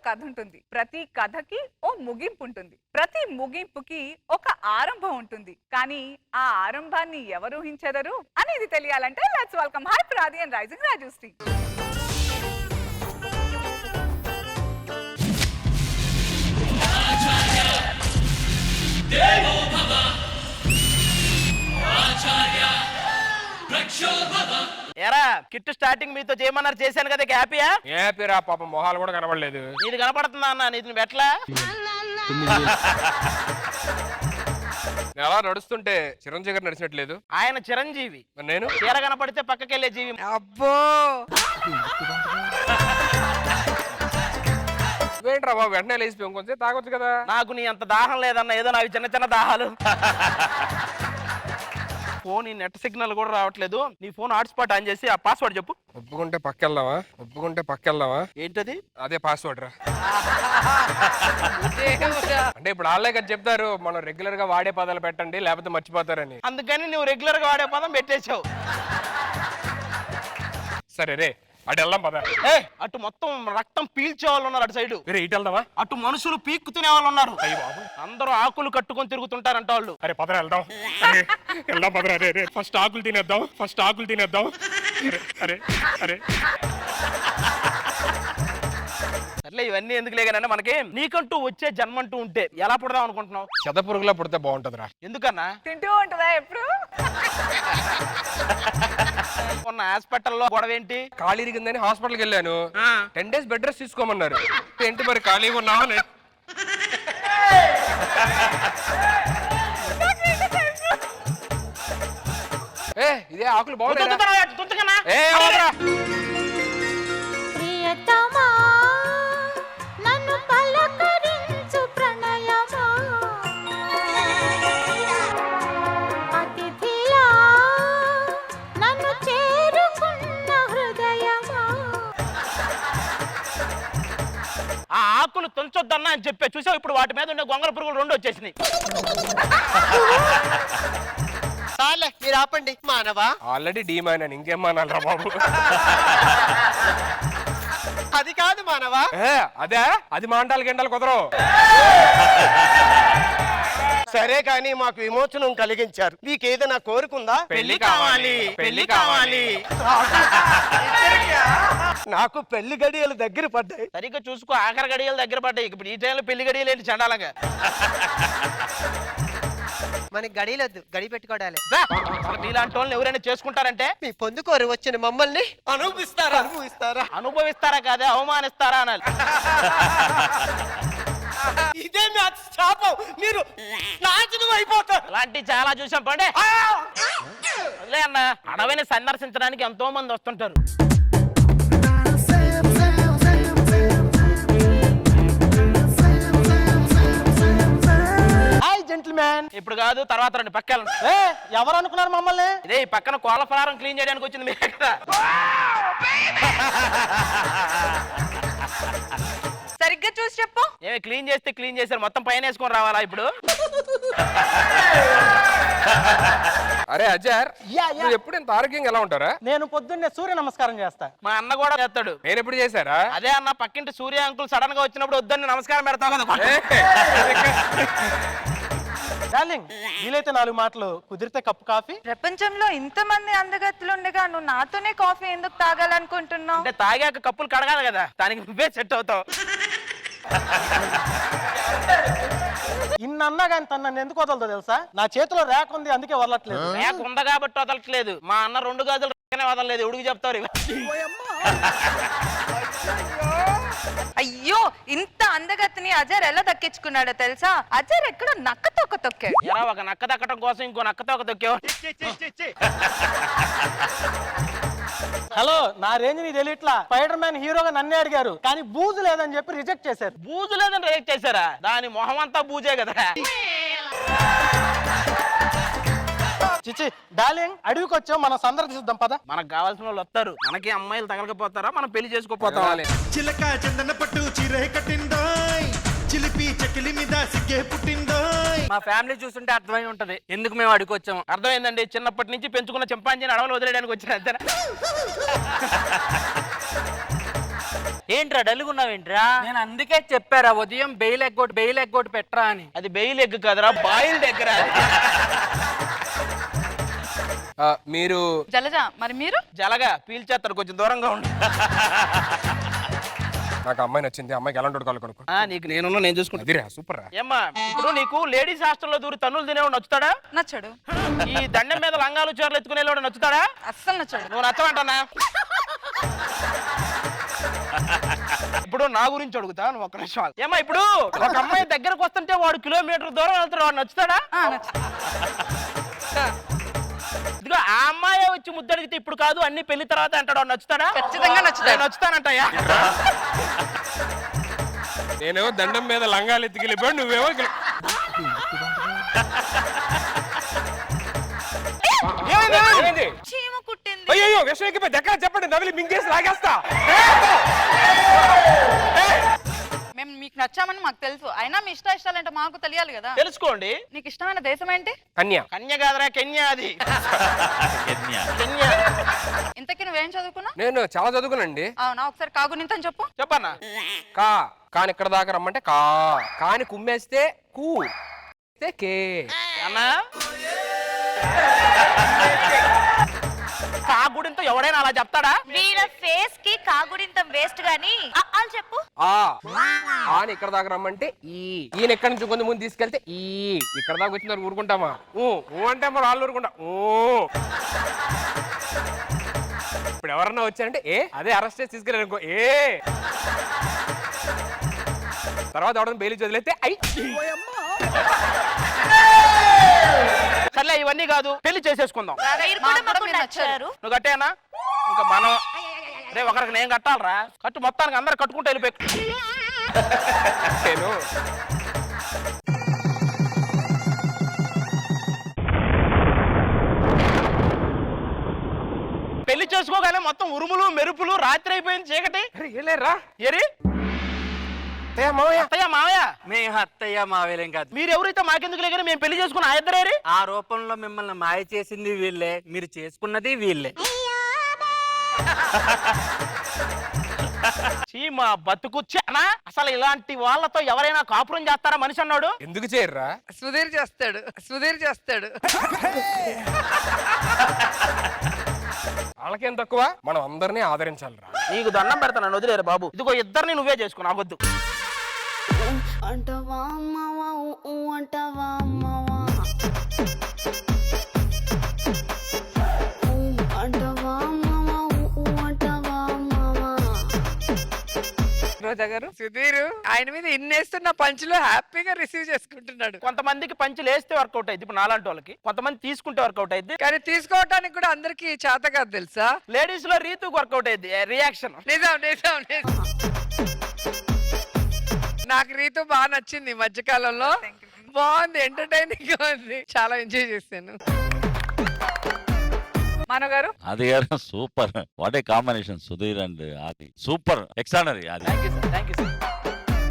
కథ ఉంటుంది. ప్రతి కథకి ఓ ముగింపు ఉంటుంది. ప్రతి ముగింపుకి ఒక ఆరంభం ఉంటుంది. కానీ ఆ ఆరంభాన్ని ఎవరు ఊహించెదరు అనేది తెలియాలంటే లెట్స్ వెల్కమ్ హై ప్రాది అండ్ రైజింగ్ రాజుశ్రీ. ఎరా కిట్టు స్టార్టింగ్ మీతో చేయమన్నారు, చేశాను కదా, హ్యాపీయా? హ్యాపీరా, పాపం మొహాలు కూడా కనబడలేదు. నీది కనపడుతుందా అన్న? నీది ఎట్లా ఎలా నడుస్తుంటే చిరంజీవి గారు నడిచినట్లేదు. ఆయన చిరంజీవి, నేను చీర కనపడితే పక్కకెళ్ళే జీవి. అబ్బో ఏంట్రా బాబు వెంటనే లేచిపోయాం, కొంచెం తాగొచ్చు కదా. నాకు నీ అంత దాహం లేదన్న, ఏదో నావి చిన్న చిన్న దాహాలు. ఫోన్ నెట్ సిగ్నల్ కూడా రావట్లేదు. నీ ఫోన్ హాట్స్పాట్ ఆన్ చేసి ఆ పాస్వర్డ్ చెప్పు. ఒప్పుకుంటే పక్కెళ్దామా ఏంటది? అదే పాస్వర్డ్ రా. అంటే ఇప్పుడు వాళ్ళే కదా చెప్తారు, మనం రెగ్యులర్ గా వాడే పదాలు పెట్టండి లేకపోతే మర్చిపోతారని. అందుకని నువ్వు రెగ్యులర్ గా వాడే పదం పెట్టేశావు. సరే రే అటు వెళ్దాం పద. అటు మొత్తం రక్తం పీల్చే వాళ్ళు ఉన్నారు, అటు సైడ్. వేరే ఇటు వెళ్దామా? అటు మనుషులు పీక్కుతునే వాళ్ళు ఉన్నారు. అయ్యి బాబు, అందరూ ఆకులు కట్టుకొని తిరుగుతుంటారంట వాళ్ళు. అరే పదరా వెళ్దాం. వెళ్దాం పదరా. రే ఫస్ట్ ఆకులు తినేద్దాం. అరే అరే అట్లే ఇవన్నీ ఎందుకు లేగానంటే మనకి నీకంటూ వచ్చే జన్మంటూ ఉంటే ఎలా పుడదాం అనుకుంటున్నావు? చెదపురుగులా పుడితే బాగుంటదిరా. ఎందుకన్నా? తింటూ ఉంటుందా ఎప్పుడు? ఉన్న హాస్పిటల్లో గొడవ ఏంటి? ఖాళీ ఇరిగిందని హాస్పిటల్కి వెళ్ళాను. 10 days బెడ్ రెస్ట్ తీసుకోమన్నారు. ఏంటి మరి ఖాళీగా ఉన్నావా? ఇదే ఆకులు బాగున్నాయి. ఆ ఆకులు తుంచొద్దన్నా అని చెప్పే చూసావు, ఇప్పుడు వాటి మీద ఉండే గొంగళ పురుగులు 2 వచ్చేసినాయి. మీరు ఆపండి మానవా. ఆల్రెడీ డీమైనా ఇంకేం మానాలరా బాబు. అది కాదు మానవా. అదే అది మాంటాలు గంటలు కుదరవు. సరే కానీ మాకు విమోచనం కలిగించారు. మీకు ఏదైనా కోరుకుందా? పెళ్లి కావాలి. నాకు పెళ్లి గడియలు దగ్గర పడ్డాయి. సరిగ్గా చూసుకో, ఆఖరి గడియలు దగ్గర పడ్డాయి. ఇప్పుడు ఈ టైంలో పెళ్లి గడియలు ఏంటి చండాలంగా? మనకి గడియలొద్దు, గడి పెట్టుకోవడాలి. మీలాంటి వాళ్ళని ఎవరైనా చేసుకుంటారంటే మీ పొందుకోరు వచ్చిన మమ్మల్ని అనుభవిస్తారా కాదే, అవమానిస్తారా అనాలి. ఇదే నా శాపం. మీరు నాశనం అయిపోతారు. అలాంటివి చాలా చూసాం. పండే అదే అన్న, అడవిని సందర్శించడానికి ఎంతో మంది వస్తుంటారు. ఇప్పుడు కాదు, తర్వాత రండి పక్కన. ఎవరు అనుకున్నారు మమ్మల్ని? ఇదే ఈ పక్కన కోళ్ళ ఫలారం క్లీన్ చేయడానికి వచ్చింది మీ దగ్గర. సరిగ్గా చూసి చెప్పు. ఏమి క్లీన్ చేస్తే క్లీన్ చేశారు, మొత్తం పైన వేసుకొని రావాలా ఇప్పుడు? అరే అజర్, నువ్వు ఎప్పుడు ఇంత ఆరోగ్యంగా ఎలా ఉంటారా? నేను పొద్దున్నే సూర్య నమస్కారం చేస్తా. మా అన్న కూడా చేస్తాడు. నేను ఎప్పుడు చేశారా? అదే అన్న, పక్కింటి సూర్య అంకుల్ సడన్ గా వచ్చినప్పుడు వద్దని నమస్కారం పెడతావు కదా. డార్లింగ్, వీలైతే 4 మాటలు, కుదిరితే కప్పు కాఫీ. ప్రపంచంలో ఇంతమంది అందగత్తులు ఉండగా నువ్వు నాతోనే కాఫీ ఎందుకు తాగాలనుకుంటున్నావు? అంటే తాగాక కప్పులు కడగాలి కదా, దానికి నువ్వే సెట్ అవుతావు. ఇన్నన్నా కానీ తను నన్ను ఎందుకు వదలదో తెలుసా? నా చేతిలో ర్యాక్ ఉంది, అందుకే వదలట్లేదు. ర్యాక్ ఉందా కాబట్టి వదలట్లేదు. మా అన్న 2 గాజులు వదలలేదు. ఉడికి చెప్తారు. అయ్యో, ఇంత అందగత్తిని అజర్ ఎలా దక్కించుకున్నాడో తెలుసా? అజర్ ఎక్కడో నక్క తొక్క తొక్కాడు. ఎలా ఒక నక్క దక్కడం కోసం ఇంకో నక్క తొక్క తొక్కేవా? హలో, నా రేంజ్ ని తెలియట్లా. స్పైడర్ మ్యాన్ హీరోగా నన్నే అడిగారు, కానీ బూజు లేదని చెప్పి రిజెక్ట్ చేశారు. బూజు లేదని రిజెక్ట్ చేశారా? దాని మొహం అంతా బూజే కదా. చిచి, డార్లింగ్, అడవికి వచ్చాం, మనం సందర్శిద్దాం పద. మనకు కావాల్సిన వాళ్ళు వస్తారు. మనకి అమ్మాయిలు తగలకపోతారా? మనం పెళ్లి చేసుకోపోతాం. చిలక చందన పట్టు చీరే కట్టిందోయ్, చిలిపి చెకిలి మీద సిగ్గే పుట్టిందోయ్. మా ఫ్యామిలీ చూస్తుంటే అర్థమై ఉంటది ఎందుకు మేము అడిగి వచ్చాము. అర్థమైందండి, చిన్నప్పటి నుంచి పెంచుకున్న చింపాంజీని అడవులు వదిలేయడానికి వచ్చిన అంతేనా? ఏంట్రా డల్గున్నావేంట్రా? నేను అందుకే చెప్పారా ఉదయం బెయిల్ ఎగ్గొట్టు పెట్టరా అని. అది బెయిల్ ఎగ్ కదరా, బాయిల్ దగ్గర. మీరు జలజ, మరి మీరు? జలగా పీల్చేస్తారు, కొంచెం దూరంగా ఉండు. నాకు అమ్మాయి నచ్చింది, అమ్మాయికి ఎలాంటి కాలు కొనుక్కో. నీకు నేను చూసుకుంటా. అదిరా సూపర్ రా. ఏమ్మా ఇప్పుడు నీకు లేడీస్ హాస్టల్లో దూరి తన్నులు తినేవాడు నచ్చుతాడా? నచ్చడు. ఈ దండం మీద లంగాలు చీరలు ఎత్తుకునేవాడు నచ్చుతాడా? అస్సలు నచ్చడు. నువ్వు నచ్చమంటానా? ఇప్పుడు నా గురించి అడుగుతా, నువ్వు ఒక్క నిమిషం ఆగు. ఏమ్మా ఇప్పుడు ఒక అమ్మాయి దగ్గరకు వస్తుంటే వాడు కిలోమీటర్ దూరం వెళ్తాడు, వాడు నచ్చుతాడా? నచ్చదు. ఇదిగో ఆ అమ్మాయి వచ్చి ముద్దడిగితే ఇప్పుడు కాదు అన్ని పెళ్లి తర్వాత అంటాడు, వాడు నచ్చుతాడా? ఖచ్చితంగా నచ్చుతాడు. నేను నచ్చుతానంటాయా? నేనేమో దండం మీద లంగాలు ఎత్తుకెళ్ళిపోయాడు, నువ్వేమో చీమ కుట్టింది. అయ్యో విషయం ఎక్కిపోయి దగ్గర చెప్పండి, నవిలి మింగేసి లాగేస్తా. మేము మీకు నచ్చామని మాకు తెలుసు, అయినా మీ ఇష్టాలంటే మాకు తెలియాలి కదా. తెలుసుకోండి. నీకు ఇష్టమైన దేశం ఏంటి? కన్య. కన్య కాదరా, కెన్యా. అది కెన్యా. ఇంతకీ నువ్వేం చదువుకున్నా? నేను చాలా చదువుకునండి. అవునా, ఒకసారి కాగునింతని చెప్పు. చెప్పన్నా. కాని ఇక్కడ దాకా రమ్మంటే కాని కుమ్మేస్తే కూ కే అన్నా కాగుడింతో ఎవడైనా అలా చెప్తాడా? వీళ్ళ ఫేస్ కి కాగుడింతం వేస్ట్ గాని వాళ్ళు చెప్పు. ఆని ఇక్కడ దాకా రమ్మంటే ఈయన ఎక్కడి నుంచి కొంత ముందు తీసుకెళ్తే ఇక్కడ దాకా వచ్చిన ఊరుకుంటామా? ఊ అంటే మరి వాళ్ళు ఊరుకుంటా. ఇప్పుడు ఎవరన్నా వచ్చారంటే అదే అరెస్ట్ చేసి తీసుకెళ్ళారు అనుకో తర్వాత ఎవడన్నా బెయిల్ చదివితే సర్లే ఇవన్నీ కాదు, పెళ్లి చేసేసుకుందాం. మీరు కూడా మాకు నచ్చారు. నువ్వు కట్టేనా? ఇంకా మనం రే ఒకరికి నేను కట్టాలరా. కట్టు, మొత్తానికి అందరు కట్టుకుంటూ వెళ్ళిపోయి. నేను పెళ్లి చేసుకోగానే మొత్తం ఉరుములు మెరుపులు, రాత్రి అయిపోయింది, చీకటి. ఏలేరా ఏరి మావయ్య అత్తయ్య మావయ్య, మేము అత్తయ్య మావేలేం కాదు. మీరు ఎవరైతే మాకెందుకు లేకని మేము పెళ్లి చేసుకుని ఆ ఇద్దరేరి. ఆ రూపంలో మిమ్మల్ని మాయ చేసింది వీళ్ళే, మీరు చేసుకున్నది వీళ్ళే. చీమా బతుకు చానా. అసలు ఇలాంటి వాళ్ళతో ఎవరైనా కాపురం చేస్తారా మనిషి అన్నాడు? ఎందుకు చేయర్రా? సుధీర్ చేస్తాడు. వాళ్ళకేం తక్కువ, మనం అందరినీ ఆదరించాలిరా. నీకు దండం పెడతాను, వదిలేరు బాబు. ఇదిగో ఇద్దరిని నువ్వే చేసుకుని అవద్దు. అంటవా అమ్మవా అంటవా అమ్మవా అంటవా అమ్మవా అంటవా అమ్మవా. రోజా గారు, సుధీర్ ఆయన మీద ఇన్నేస్తున్న పంచులు హ్యాపీగా రిసీవ్ చేసుకుంటున్నాడు. కొంతమందికి పంచులు వేస్తే వర్కౌట్ అయింది, ఇప్పుడు నాలాంటి వాళ్ళకి. కొంతమంది తీసుకుంటే వర్కౌట్ అయింది, కానీ తీసుకోవటానికి కూడా అందరికి చేత కాదు తెలుసా. లేడీస్ లో రీతుకు వర్కౌట్ అయింది రియాక్షన్. నిజం. నాకు రీతు బాగా నచ్చింది ఈ మధ్యకాలంలో. బాగుంది, ఎంటర్టైనింగ్ గా ఉంది, చాలా ఎంజాయ్ చేశాను. మనో గారు, అది గారు super. What a combination, Sudheer and ఆది సూపర్, ఎక్స్ట్రానరీ. అది థ్యాంక్ యూ సార్.